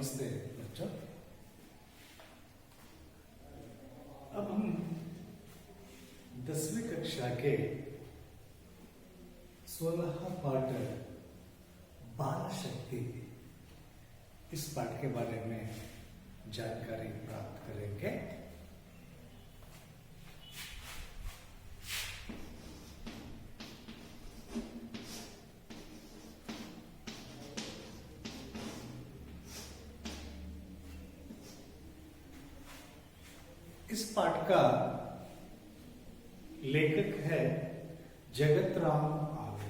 नमस्ते बच्चों। अब हम 10वीं कक्षा के 16 पाठ बाल शक्ति इस पाठ के बारे में जानकारी प्राप्त करेंगे। इस पाठ का लेखक है जगत राम आर्य।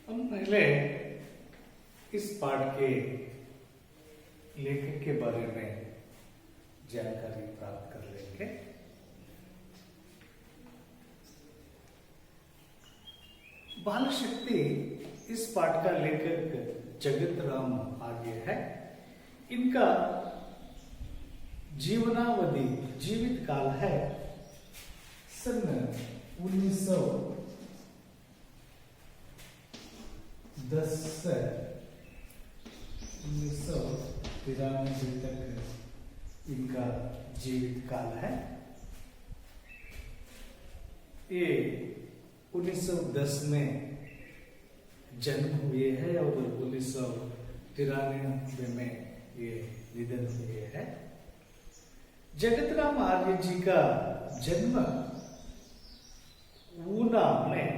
हम पहले इस पाठ के लेखक के बारे में जानकारी प्राप्त कर लेंगे। बाल शक्ति इस पाठ का लेखक जगत राम आर्य है। इनका जीवनावधि जीवित काल है सन 1910 से 1993 तक इनका जीवित काल है। ये 1910 में जन्म हुए हैं और 1993 में ये निधन हुए हैं। जगत राम आर्य जी का जन्म ऊना में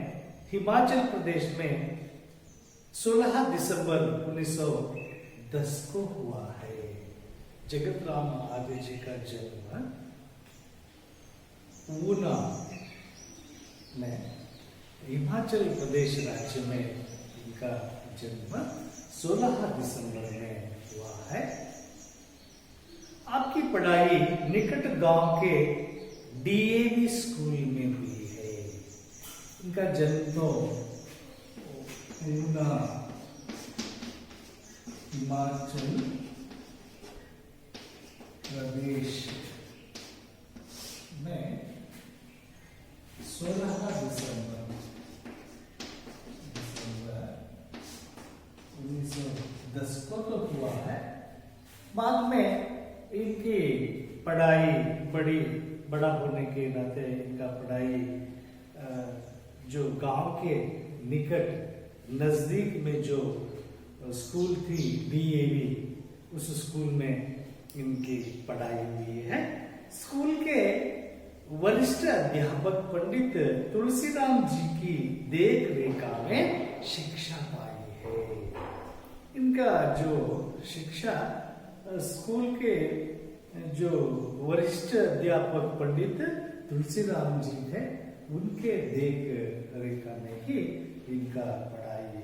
हिमाचल प्रदेश में 16 दिसंबर 1910 को हुआ है। जगत राम आर्य जी का जन्म ऊना में हिमाचल प्रदेश राज्य में इनका जन्म 16 दिसंबर में हुआ है। आपकी पढ़ाई निकट गांव के डीएवी स्कूल में हुई है। इनका जन्म तो ऊना हिमाचल प्रदेश में 16 दिसंबर 1910 को तो हुआ है। बाद में इनकी पढ़ाई बड़ा होने के नाते इनका पढ़ाई जो गांव के निकट नजदीक में जो स्कूल थी डीएवी, उस स्कूल में इनकी पढ़ाई हुई है। स्कूल के वरिष्ठ अध्यापक पंडित तुलसीराम जी की देख रेखा में शिक्षा पाई है। इनका जो शिक्षा स्कूल के जो वरिष्ठ अध्यापक पंडित तुलसीराम जी थे, उनके देख रेखा में ही इनका पढ़ाई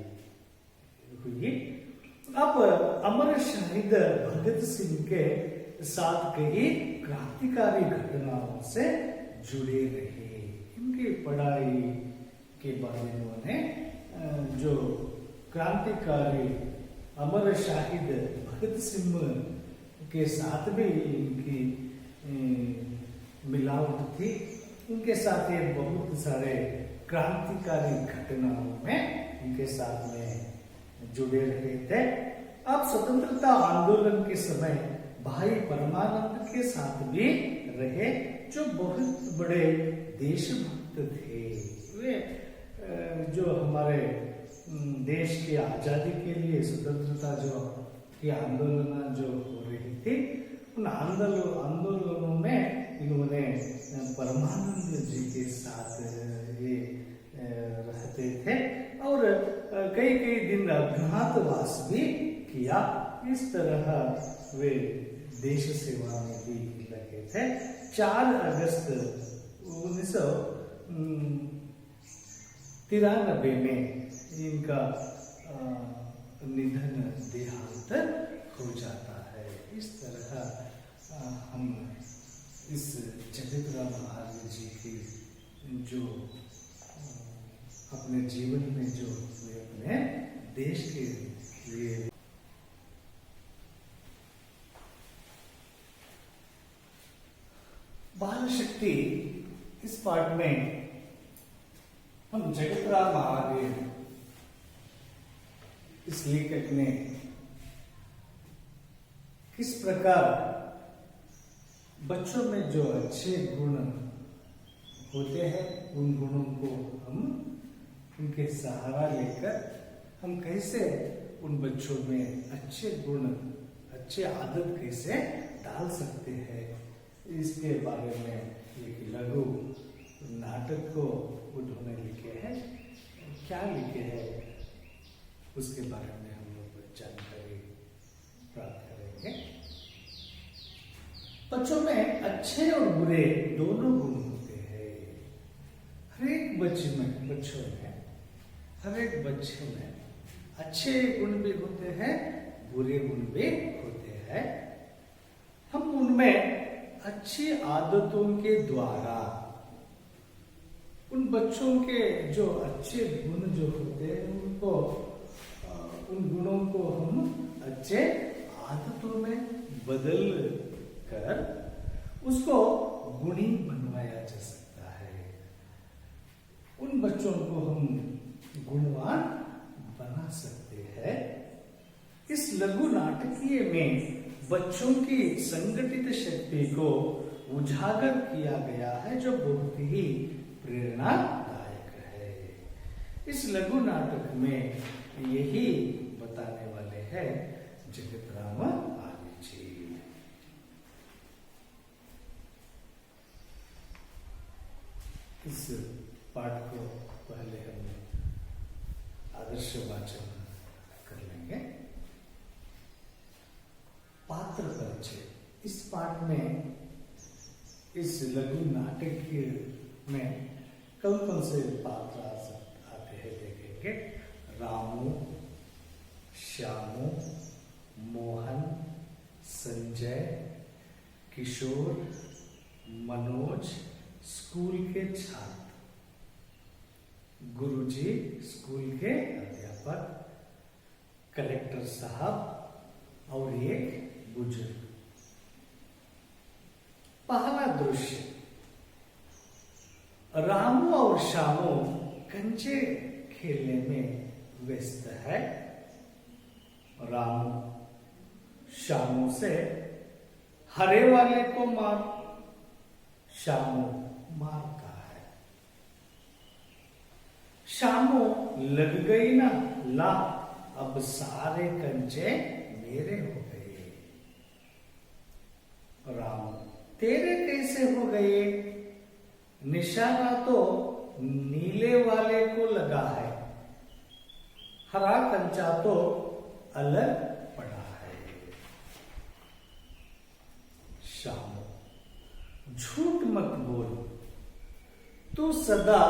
हुई। अब अमर शहीद भगत सिंह के साथ कई क्रांतिकारी घटनाओं से जुड़े रहे। इनकी पढ़ाई के बाद इन्होंने जो क्रांतिकारी अमर शहीद भगत सिंह के साथ भी इनकी मिलावट थी। उनके साथ ये बहुत सारे क्रांतिकारी घटनाओं में उनके साथ में जुड़े रहे थे। अब स्वतंत्रता आंदोलन के समय भाई परमानंद के साथ भी रहे, जो बहुत बड़े देशभक्त थे। वे जो हमारे देश की आजादी के लिए स्वतंत्रता जो की आंदोलन जो हो रही थी, उन आंदोलनों में इन्होंने परमानंद जी के साथ ये रहते थे और कई दिन अज्ञातवास भी किया। इस तरह वे देश सेवा में भी लगे थे। 4 अगस्त 1993 में इनका निधन देहांत हो जाता है। इस तरह हम इस जगत राम आर्य जी की जो अपने जीवन में जो वे अपने देश के लिए सृष्टि इस पाठ में हम जगत राम महावीर इस लेखक ने किस प्रकार बच्चों में जो अच्छे गुण होते हैं उन गुणों को हम उनके सहारा लेकर हम कैसे उन बच्चों में अच्छे गुण अच्छे आदत कैसे डाल सकते हैं, इसके बारे में एक लघु नाटक को उन्होंने लिखे हैं। क्या लिखे हैं उसके बारे में हम लोग जानकारी प्राप्त करेंगे। बच्चों में अच्छे और बुरे दोनों गुण होते हैं। हर एक बच्चे में अच्छे गुण भी होते हैं, बुरे गुण भी होते हैं। हम उनमें अच्छी आदतों के द्वारा उन बच्चों के जो अच्छे गुण जो होते हैं उनको उन गुणों को हम अच्छे आदतों में बदल कर उसको गुणी बनवाया जा सकता है। उन बच्चों को हम गुणवान बना सकते हैं। इस लघु नाटकीय में बच्चों की संगठित शक्ति को उजागर किया गया है, जो बहुत ही प्रेरणादायक है। इस लघु नाटक में यही बताने वाले हैं जगत राम महावीर जी। इस पाठ को पहले हम आदर्श वाचन कर लेंगे। पात्र परिचय। इस पाठ में इस लघु नाटक में कौन कौन से पात्र आते हैं देखेंगे। रामू, श्यामू, मोहन, संजय, किशोर, मनोज स्कूल के छात्र, गुरुजी स्कूल के अध्यापक, कलेक्टर साहब और एक बुजुर्ग। पहला दृश्य, रामू और श्यामू कंचे खेलने में व्यस्त है। रामू श्यामू से हरे वाले को मार, श्यामू मारता है। श्यामू लग गई ना, ला अब सारे कंचे मेरे हो गए। रामू तेरे कैसे हो गए? निशाना तो नीले वाले को लगा है, हरा कंचा तो अलग पड़ा है। श्यामू झूठ मत बोल, तू सदा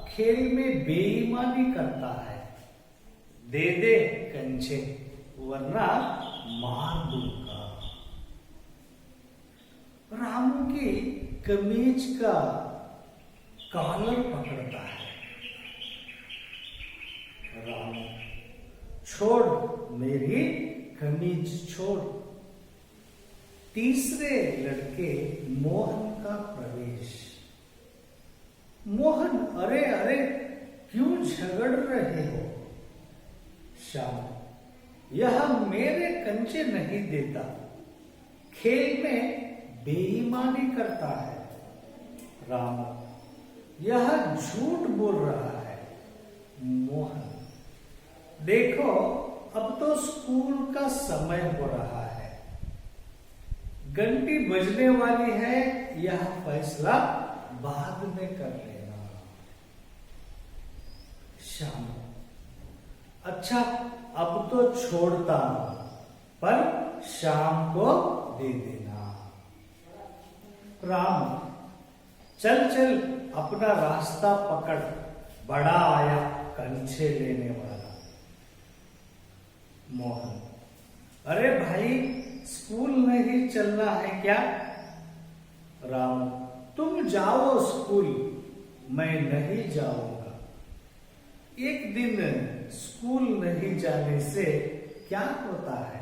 खेल में बेईमानी करता है। दे दे कंचे वरना मार दूंगा। रामू की कमीज का कॉलर पकड़ता है। रामू छोड़ मेरी कमीज छोड़। तीसरे लड़के मोहन का प्रवेश। मोहन अरे अरे क्यों झगड़ रहे हो? श्याम यह मेरे कंचे नहीं देता, खेल में बेईमानी करता है। राम यह झूठ बोल रहा है। मोहन देखो अब तो स्कूल का समय हो रहा है, घंटी बजने वाली है, यह फैसला बाद में कर लेना। श्याम अच्छा अब तो छोड़ता हूं, पर शाम को दे देना। राम चल चल अपना रास्ता पकड़, बड़ा आया कंचे लेने वाला। मोहन अरे भाई स्कूल नहीं चलना है क्या? राम तुम जाओ स्कूल, मैं नहीं जाऊंगा। एक दिन स्कूल नहीं जाने से क्या होता है?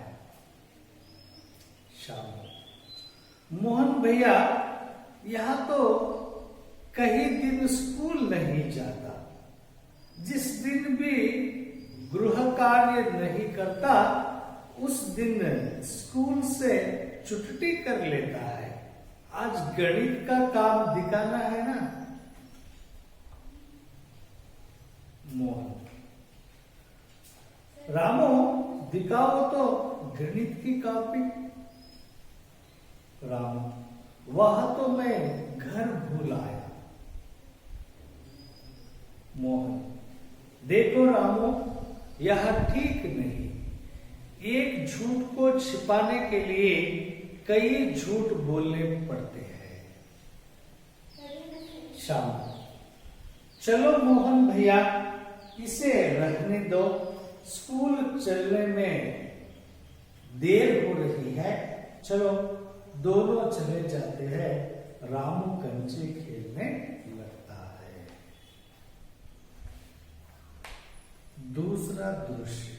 शाम मोहन भैया यह तो कई दिन स्कूल नहीं जाता, जिस दिन भी गृह कार्य नहीं करता उस दिन स्कूल से छुट्टी कर लेता है। आज गणित का काम दिखाना है ना। मोहन, रामो दिखाओ तो गणित की कॉपी। राम, वह तो मैं घर भूल आया। मोहन, देखो रामो, यह ठीक नहीं। एक झूठ को छिपाने के लिए कई झूठ बोलने पड़ते हैं। शाम, चलो मोहन भैया, इसे रखने दो, स्कूल चलने में देर हो रही है। चलो दोनों चले जाते हैं। रामू कंचे खेलने लगता है। दूसरा दृश्य,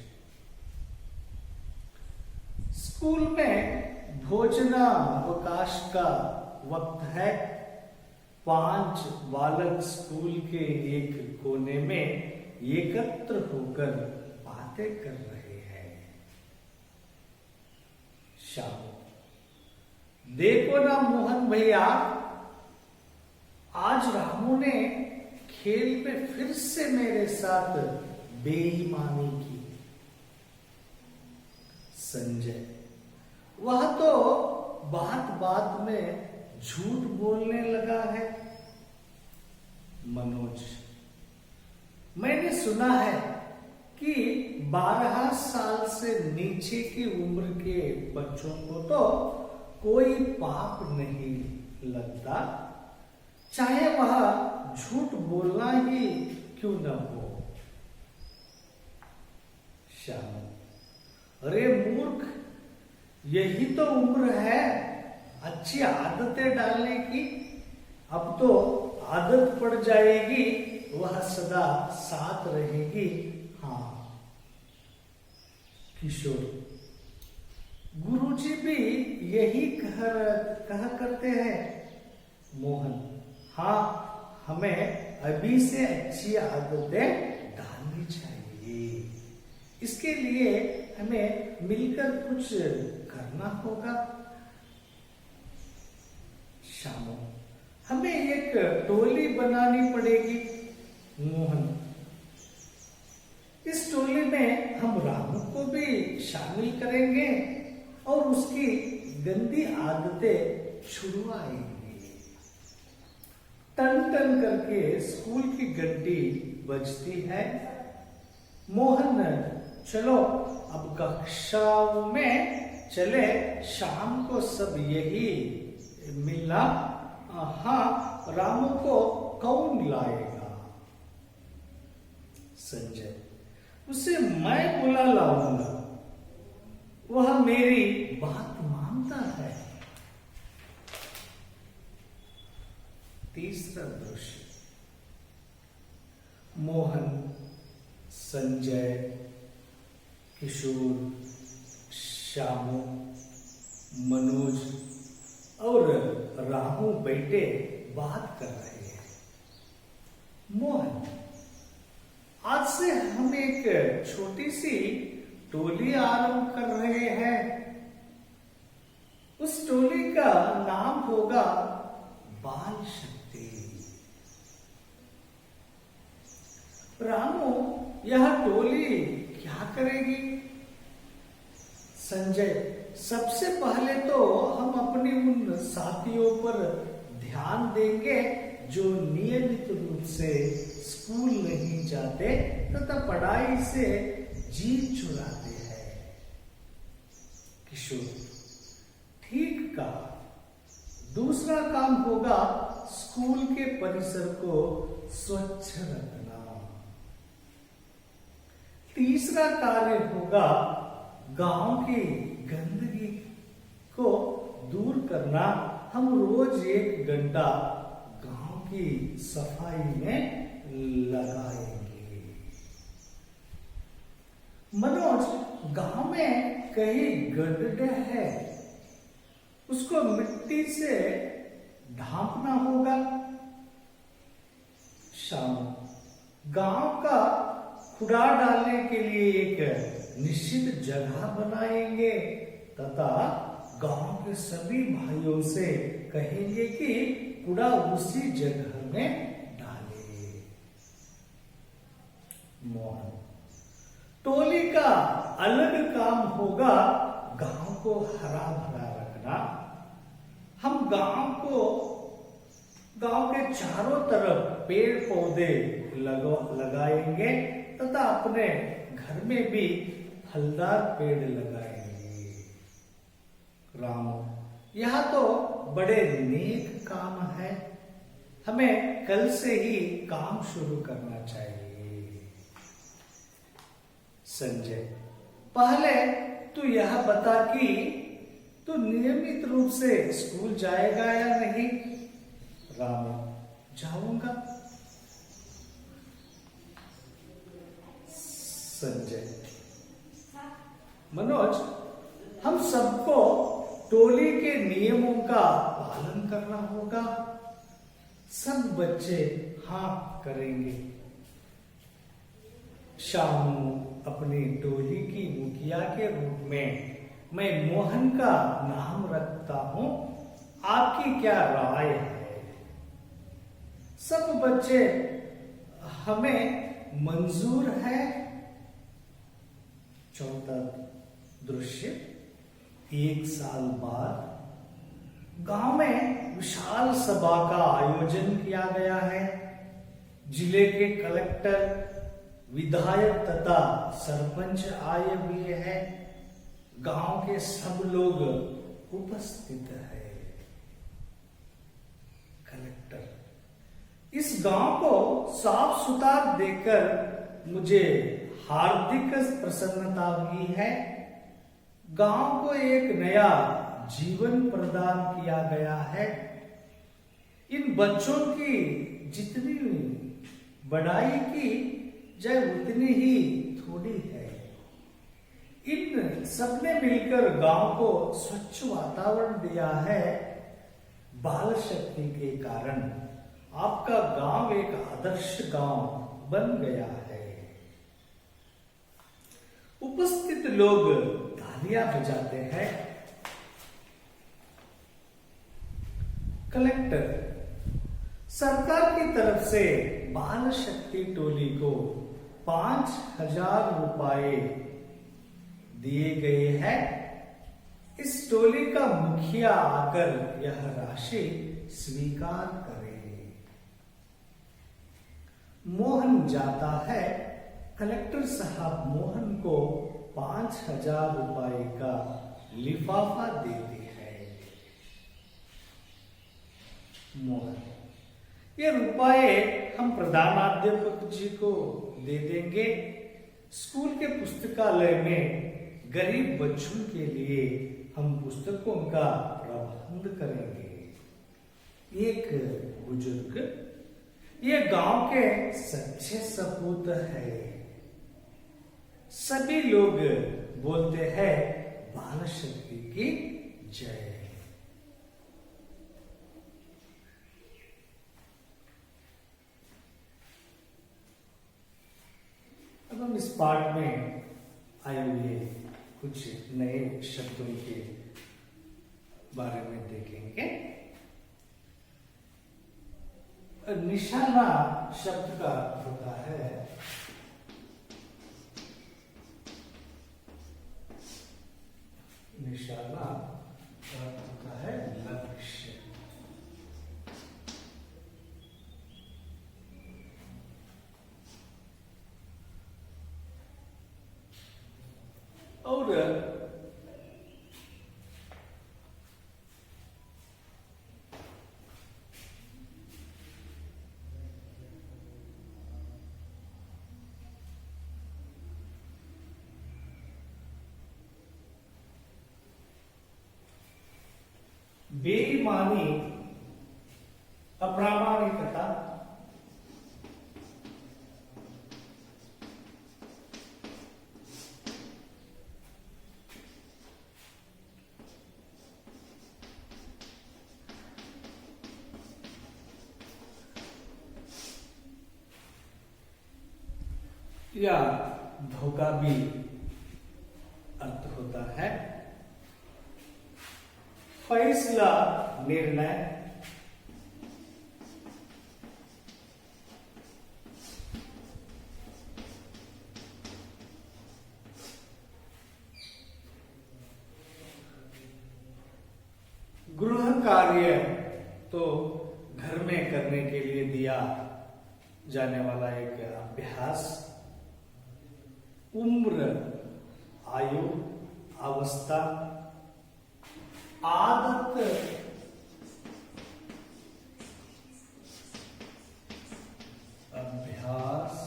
स्कूल में भोजनावकाश का वक्त है। 5 बालक स्कूल के एक कोने में एकत्र होकर बातें कर रहे हैं। शाम, देखो ना मोहन भैया, आज रामू ने खेल में फिर से मेरे साथ बेईमानी की। संजय, वह तो बात बात में झूठ बोलने लगा है। मनोज, मैंने सुना है कि 12 साल से नीचे की उम्र के बच्चों को तो कोई पाप नहीं लगता, चाहे वह झूठ बोलना ही क्यों न हो। श्याम, अरे मूर्ख, यही तो उम्र है अच्छी आदतें डालने की। अब तो आदत पड़ जाएगी, वह सदा साथ रहेगी। हाँ। किशोर, गुरुजी भी यही कहा करते हैं। मोहन, हाँ, हमें अभी से अच्छी आदतें डालनी चाहिए। इसके लिए हमें मिलकर कुछ करना होगा। शामो, हमें एक टोली बनानी पड़ेगी। मोहन, इस टोली में हम रामू को भी शामिल करेंगे और उसकी गंदी आदतें छुड़वाएंगे। टन टन करके स्कूल की घंटी बजती है। मोहन, चलो अब कक्षाओं में चले, शाम को सब यही मिलना। हाँ, रामू को कौन लाएगा? संजय, उसे मैं बुला लाऊंगा, वह मेरी बात मानता है। तीसरा दृश्य, मोहन, संजय, किशोर, श्यामू, मनोज और रामू बैठे बात कर रहे हैं। मोहन, आज से हम एक छोटी सी टोली आरंभ कर रहे हैं। उस टोली का नाम होगा बाल शक्ति। रामू, यह टोली क्या करेगी? संजय, सबसे पहले तो हम अपने उन साथियों पर ध्यान देंगे जो नियमित रूप से स्कूल नहीं जाते तथा पढ़ाई से जी चुराते हैं। किशोर, ठीक कहा। दूसरा काम होगा स्कूल के परिसर को स्वच्छ रखना। तीसरा कार्य होगा गांव की गंदगी को दूर करना। हम रोज 1 घंटा गांव की सफाई में लगाएंगे। मनोज, गांव में कई गड्ढे हैं, उसको मिट्टी से ढांपना होगा। श्यामू, गांव का कूड़ा डालने के लिए एक निश्चित जगह बनाएंगे तथा गांव के सभी भाइयों से कहेंगे कि कूड़ा उसी जगह में डाले। मोहन, टोली का अलग काम होगा गांव को हरा भरा रखना। हम गांव के चारों तरफ पेड़ पौधे लगाएंगे तथा अपने घर में भी फलदार पेड़ लगाएंगे। रामू, यह तो बड़े नेक काम है, हमें कल से ही काम शुरू करना चाहिए। संजय, पहले तू यह बता कि तू नियमित रूप से स्कूल जाएगा या नहीं? रामू, जाऊंगा। संजय, मनोज, हम सबको टोली के नियमों का पालन करना होगा। सब बच्चे हाँ करेंगे। शामू, अपनी टोली की मुखिया के रूप में मैं मोहन का नाम रखता हूं, आपकी क्या राय है? सब बच्चे हमें मंजूर है। चौथा दृश्य, 1 साल बाद गांव में विशाल सभा का आयोजन किया गया है। जिले के कलेक्टर, विधायक तथा सरपंच आए हुए हैं। गांव के सब लोग उपस्थित है। कलेक्टर, इस गांव को साफ सुथरा देखकर मुझे हार्दिक प्रसन्नता हुई है। गांव को एक नया जीवन प्रदान किया गया है। इन बच्चों की जितनी बढ़ाई की जाए उतनी ही थोड़ी है। इन सबने मिलकर गांव को स्वच्छ वातावरण दिया है। बाल शक्ति के कारण आपका गांव एक आदर्श गांव बन गया है। उपस्थित लोग तालियां बजाते हैं। कलेक्टर, सरकार की तरफ से बाल शक्ति टोली को 5,000 रुपए दिए गए हैं। इस टोली का मुखिया आकर यह राशि स्वीकार करे। मोहन जाता है। कलेक्टर साहब मोहन को 5,000 रुपए का लिफाफा देते हैं। मोहन, ये रुपए हम प्रधानाध्यापक जी को दे देंगे। स्कूल के पुस्तकालय में गरीब बच्चों के लिए हम पुस्तकों का प्रबंध करेंगे। एक बुजुर्ग, ये गांव के सच्चे सपूत है। सभी लोग बोलते हैं बाल शक्ति की जय। अब हम इस पाठ में आए हुए कुछ नए शब्दों के बारे में देखेंगे। निशाना शब्द का होता है निशाना का होता है लक्ष्य। और बेईमानी, अप्रामाणिकता, या धोखा भी अर्थ होता है। फैसला, निर्णय। गृह कार्य तो घर में करने के लिए दिया जाने वाला एक अभ्यास। उम्र, आयु, अवस्था। आदत, अभ्यास।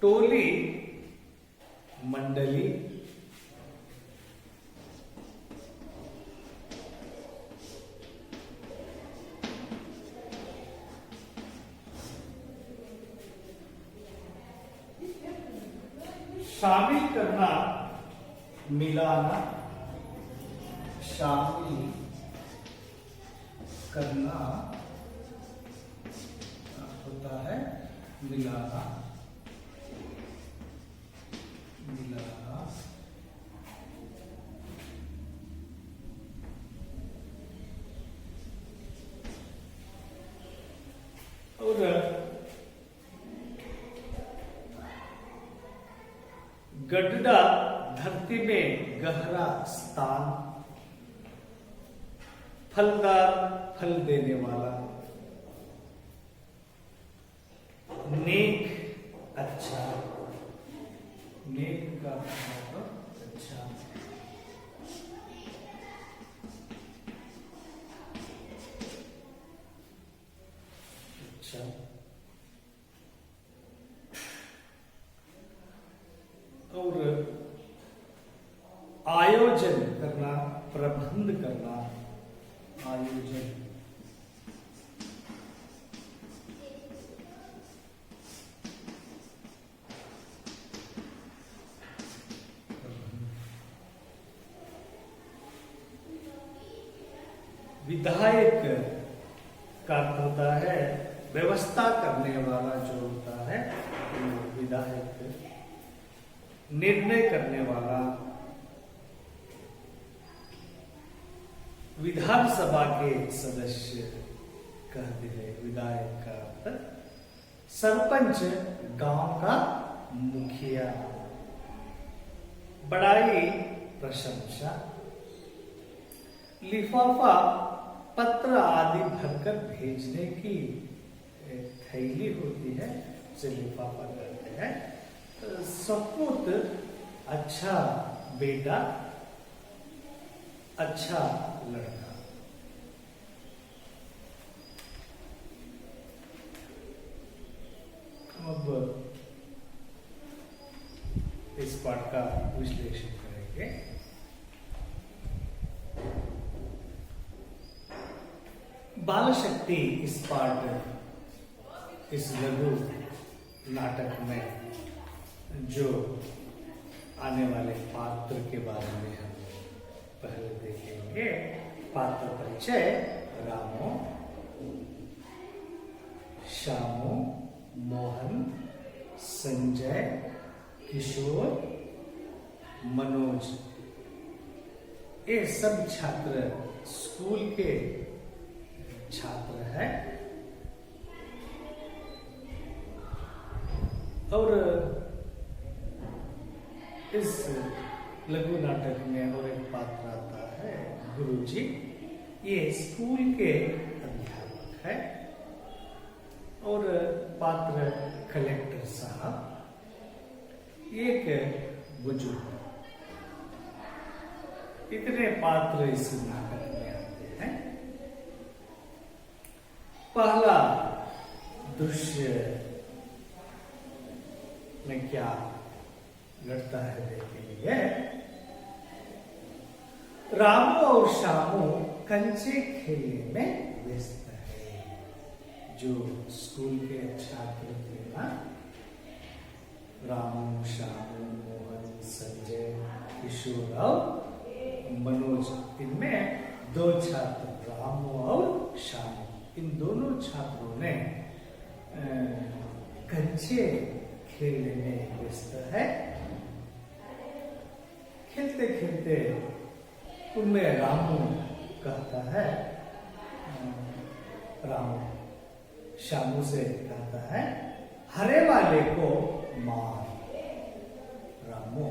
टोली, मंडली। शामिल करना, मिलाना। शामिल करना होता है मिलाना, मिलाना। और गड्ढा, धरती में गहरा स्थान। फलदार, फल देने वाला। नेक, अच्छा। नेक का मतलब अच्छा। अच्छा। और आयोजन करना, प्रबंध करना। आयोजन। विधायक का अर्थ होता है व्यवस्था करने वाला, जो होता है विधायक। निर्णय करने वाला। विधानसभा के सदस्य कहते हैं विधायक का अर्थ। सरपंच, गांव का मुखिया। बड़ाई, प्रशंसा। लिफाफा, पत्र आदि भरकर भेजने की थैली होती है, उसे लिफाफा कहते हैं। सपूत, अच्छा बेटा, अच्छा लड़का। अब इस पाठ का विश्लेषण करेंगे। बाल शक्ति इस पाठ, इस लघु नाटक में जो आने वाले पात्र के बारे में हम पहले देखेंगे। पात्र परिचय। रामू, श्यामू, मोहन, संजय, किशोर, मनोज। ये सब छात्र स्कूल के छात्र हैं। और इस लघु नाटक में और एक पात्र आता है गुरुजी। ये स्कूल के अध्यापक है। और पात्र कलेक्टर साहब, एक बुजुर्ग। इतने पात्र इस नाटक में आते हैं। पहला दृश्य में क्या घटता है देखेंगे। रामू और श्यामू कंचे खेलने में व्यस्त है। जो स्कूल के छात्र थे ना, रामू, श्यामू, मोहन, संजय, किशोर और मनोज, इनमें दो छात्र रामू और श्यामू, इन दोनों छात्रों ने कंचे खेलने में व्यस्त है। खेलते खेलते उनमें रामू कहता है, रामू श्यामू से कहता है, हरे वाले को मार। रामू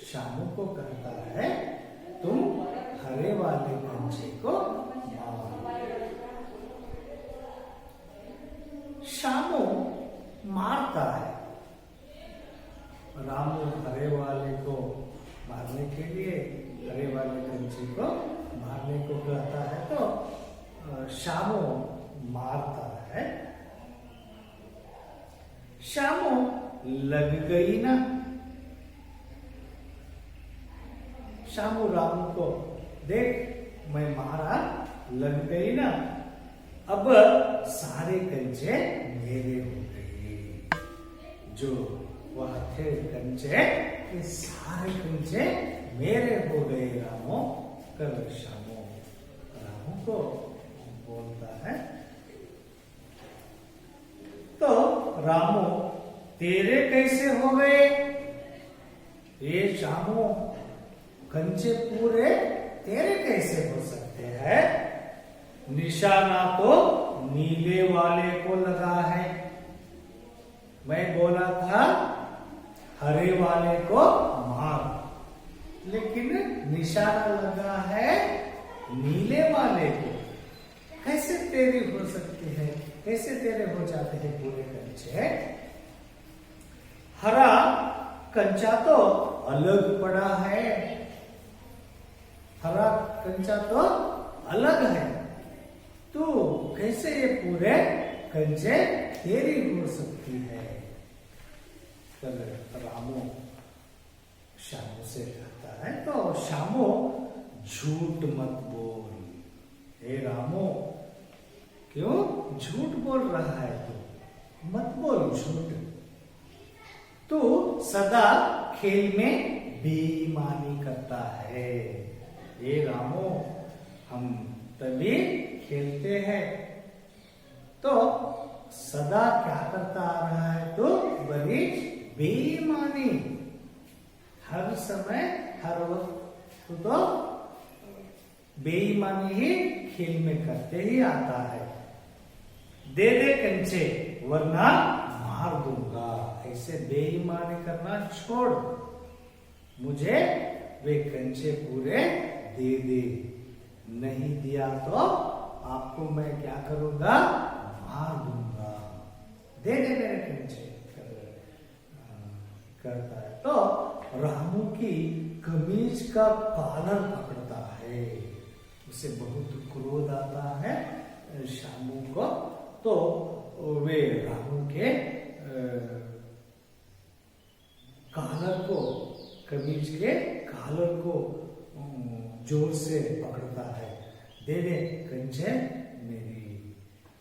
श्यामू को कहता है, तुम हरे वाले कंचे को मार। श्यामू मारता है। रामू हरे वाले को मारने के लिए हरे वाले कंचे को मारने को कहता है, तो श्यामू मारता है। श्यामू लग गई ना। श्यामू रामू को, देख मैं मारा, लग गई ना, अब सारे कंचे मेरे हो गए। जो वह थे कंचे, ये सारे कंचे मेरे हो गए रामू। कर श्यामू रामू को बोलता है, तो रामू तेरे कैसे हो गए? ये श्यामू कंचे पूरे तेरे कैसे हो सकते हैं? निशाना तो नीले वाले को लगा है। मैं बोला था हरे वाले को मार, लेकिन निशाना लगा है नीले वाले को। कैसे तेरी हो सकती है? कैसे तेरे हो जाते हैं पूरे कंचे? हरा कंचा तो अलग पड़ा है। हरा कंचा तो अलग है। तो कैसे ये पूरे कंचे तेरी हो सकती है? रामू श्यामू से कहता है, तो श्यामू झूठ मत बोल। हे रामू, क्यों झूठ बोल रहा है तू? मत बोल झूठ। तू सदा खेल में बेईमानी करता है। हे रामू, हम तभी खेलते हैं, तो सदा क्या करता आ रहा है? तो बड़ी बेईमानी, हर समय हर वक्त तो बेईमानी ही खेल में करते ही आता है। दे दे कंचे वरना मार दूंगा। ऐसे बेईमानी करना छोड़, मुझे वे कंचे पूरे दे दे। नहीं दिया तो आपको मैं क्या करूंगा? मार दूंगा। दे दे मेरे कंचे। करता है तो रामू की कमीज का कॉलर पकड़ता है। उसे बहुत क्रोध आता है श्यामू को। तो वे रामू के कॉलर को, कमीज के कॉलर को जोर से पकड़ता है। दे दे कंचे मेरी,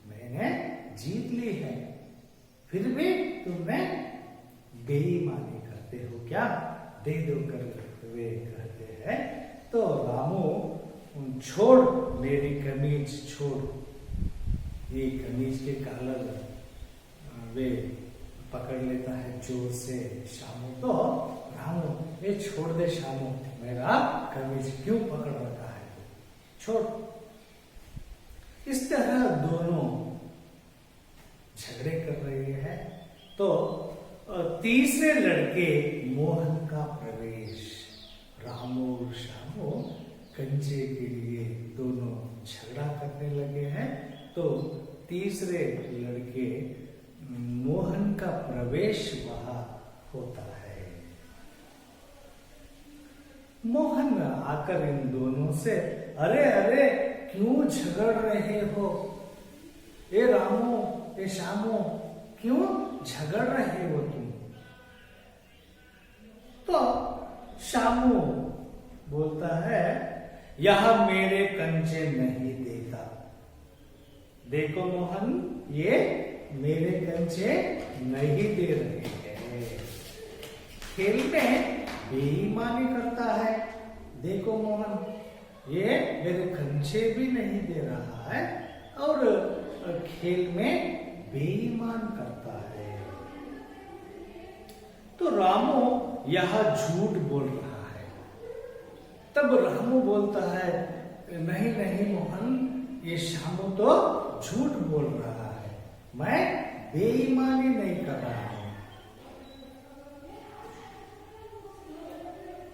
मैंने जीत ली है, फिर भी तुमने बेईमानी करते हो क्या? दे दो कर वे कहते हैं। तो रामू छोड़ मेरी कमीज, छोड़। ये कमीज के कॉलर वे पकड़ लेता है जोर से श्यामू। तो रामू, ये छोड़ दे श्यामू, मेरा कमीज क्यों पकड़ रखा है? छोड़। इस तरह दोनों झगड़े कर रहे हैं। तो तीसरे लड़के मोहन का प्रवेश। रामू और श्यामू कंचे के लिए दोनों झगड़ा करने लगे हैं। तो तीसरे लड़के मोहन का प्रवेश वहां होता है। मोहन आकर इन दोनों से, अरे अरे क्यों झगड़ रहे हो? ए रामू, ए श्यामू, क्यों झगड़ रहे हो तुम? तो श्यामू बोलता है, यह मेरे कंचे नहीं देता। देखो मोहन, ये मेरे कंचे नहीं दे रहे हैं। खेल में बेईमानी करता है। देखो मोहन, ये मेरे कंचे भी नहीं दे रहा है और खेल में बेईमान करता है। तो रामू यह झूठ बोल रहा है। तब रामू बोलता है, नहीं नहीं मोहन, ये श्यामू तो झूठ बोल रहा है, मैं बेईमानी नहीं कर रहा हूं।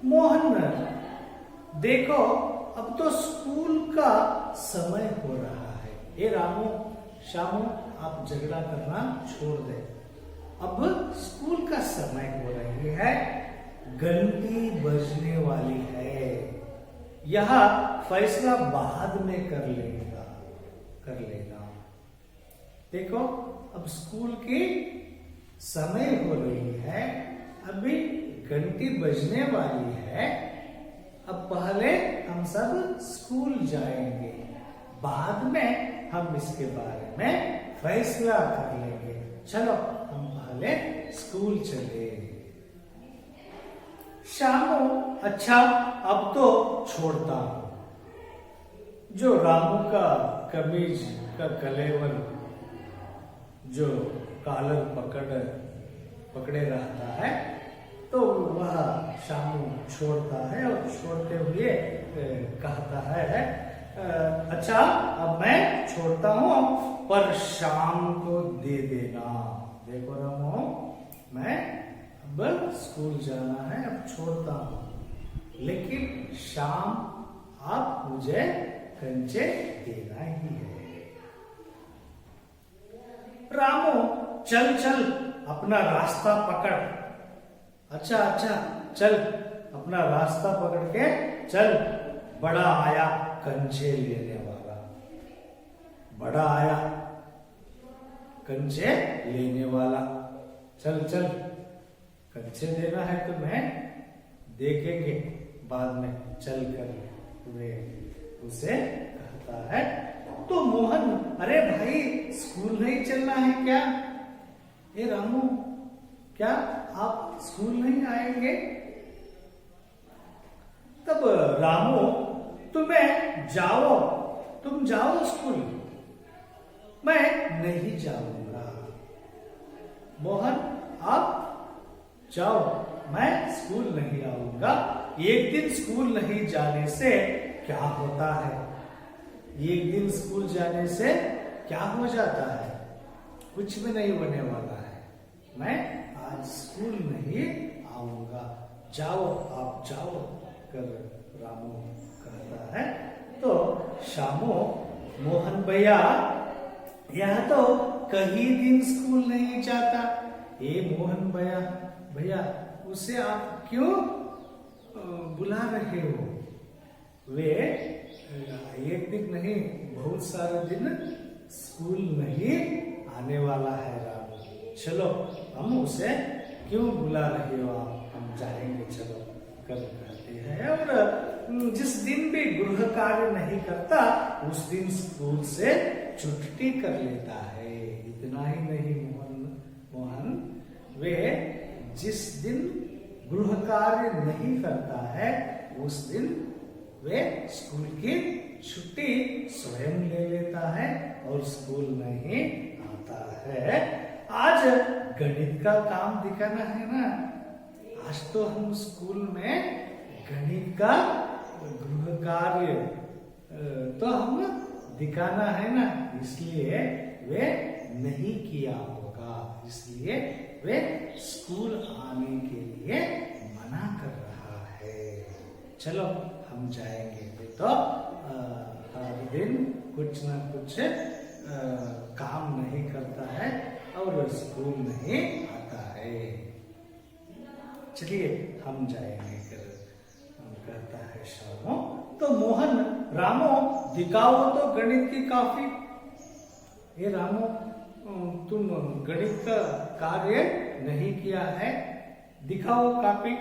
मोहन, देखो अब तो स्कूल का समय हो रहा है। ये रामू, श्यामू, आप झगड़ा करना छोड़ दे। अब स्कूल का समय हो रही है, घंटी बजने वाली है। यह फैसला बाद में कर लेगा। देखो अब स्कूल की समय हो रही है, अभी घंटी बजने वाली है। अब पहले हम सब स्कूल जाएंगे, बाद में हम इसके बारे में फैसला कर लेंगे। चलो हम पहले स्कूल चले। श्यामू, अच्छा अब तो छोड़ता हूं। जो रामू का कमीज का कलेवर जो कॉलर पकड़े रहता है, तो वह श्यामू छोड़ता है और छोड़ते हुए कहता है, अच्छा अब मैं छोड़ता हूं, पर शाम को दे देना। देखो रामू, मैं अब स्कूल जाना है, अब छोड़ता हूं, लेकिन शाम आप मुझे कंचे देना ही है। रामू, चल चल अपना रास्ता पकड़। अच्छा चल अपना रास्ता पकड़ के चल। बड़ा आया कंचे लेने वाला, बड़ा आया कंचे लेने वाला। चल कंचे देना है तो मैं देखेंगे बाद में, चल कर वे उसे कहता है। तो मोहन, अरे भाई स्कूल नहीं चलना है क्या? ए रामू, क्या आप स्कूल नहीं आएंगे? तब रामू, तुम जाओ स्कूल, मैं नहीं जाऊंगा। मोहन, आप जाओ, मैं स्कूल नहीं आऊंगा। एक दिन स्कूल नहीं जाने से क्या होता है? एक दिन स्कूल जाने से क्या हो जाता है? कुछ भी नहीं होने वाला है। मैं आज स्कूल नहीं आऊंगा। जाओ, आप जाओ कर रामू कहता है। तो श्यामू, मोहन भैया यह तो कहीं दिन स्कूल नहीं जाता। ये मोहन भैया उसे आप क्यों बुला रहे हो? वे एक दिन नहीं, बहुत सारे दिन स्कूल नहीं आने वाला है रामू। चलो हम उसे क्यों बुला रहे हो आप, हम जाएंगे, चलो कर कहते हैं। और जिस दिन भी गृह कार्य नहीं करता, उस दिन स्कूल से छुट्टी कर लेता है। इतना ही नहीं मोहन, वे जिस दिन गृह कार्य नहीं करता है, उस दिन वे स्कूल की छुट्टी स्वयं ले लेता है और स्कूल नहीं आता है। आज गणित का काम दिखाना है ना, आज तो हम स्कूल में गणित का गृह कार्य तो हम दिखाना है ना, इसलिए वे नहीं किया होगा, इसलिए वे स्कूल आने के लिए मना कर रहा है। चलो हम जाएंगे। तो हर दिन कुछ ना कुछ काम नहीं करता है और स्कूल नहीं आता है। चलिए हम जाएंगे कर कहता है श्यामू। तो मोहन, रामू दिखाओ तो गणित की कॉपी। ये रामू, तुम गणित का कार्य नहीं किया है, दिखाओ कॉपी।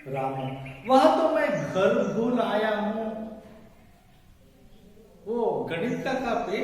रामू, वह तो मैं घर भूल आया हूं। वो गणित का कॉपी